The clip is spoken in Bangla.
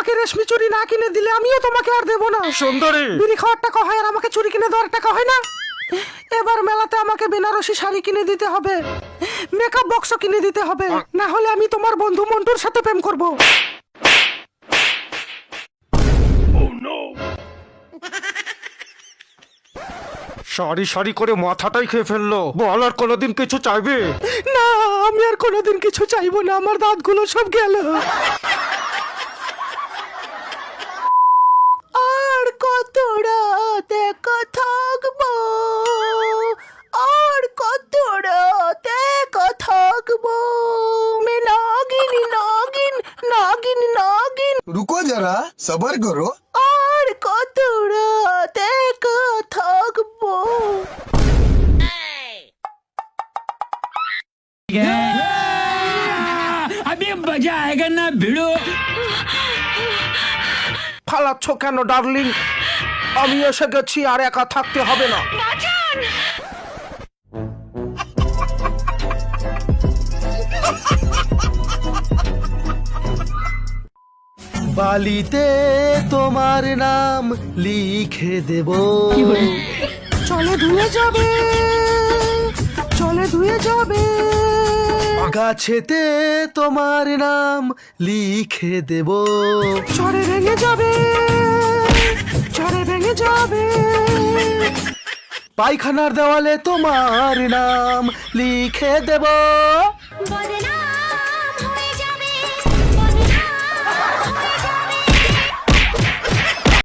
আমাকে রেশমি চুড়ি না কিনে দিলে আমিও তোমাকে আর দেবো না। সুন্দরী, বিড়ি খাওয়ার টাকা হয় আর আমাকে চুড়ি কিনে দেওয়ার টাকা হয় না? এবার মেলাতে আমাকে বেনারসি শাড়ি কিনে দিতে হবে, মেকআপ বক্সও কিনে দিতে হবে, না হলে আমি তোমার বন্ধু মন্টুর সাথে প্রেম করব। সারি সারি করে মাথাটাই খেয়ে ফেললো। বল আর কোনোদিন কিছু চাইবে? না, আমি আর কোনোদিন কিছু চাইবো না, আমার দাঁতগুলো সব গেল। আর কত রাত একা থাকবো, আর কত রাত একা থাকবো, মে নাগিন নাগিন নাগিন নাগিন। रुको जरा सबर करो। আর কত রাত একা থাকবো। अभी मजा आएगा ना भिड़ो। ফালাচ্ছ কেন ডার্লিং? আমি এসে গেছি, আর একা থাকতে হবে না। বালিতে তোমার নাম লিখে দেব, চলে ধুয়ে যাবে, চলে ধুয়ে যাবে। গাছেতে তোমার নাম লিখে দেব, চরে ভেঙে যাবে, চরে ভেঙে যাবে। পায়খানার দেওয়ালে তোমার নাম লিখে দেব।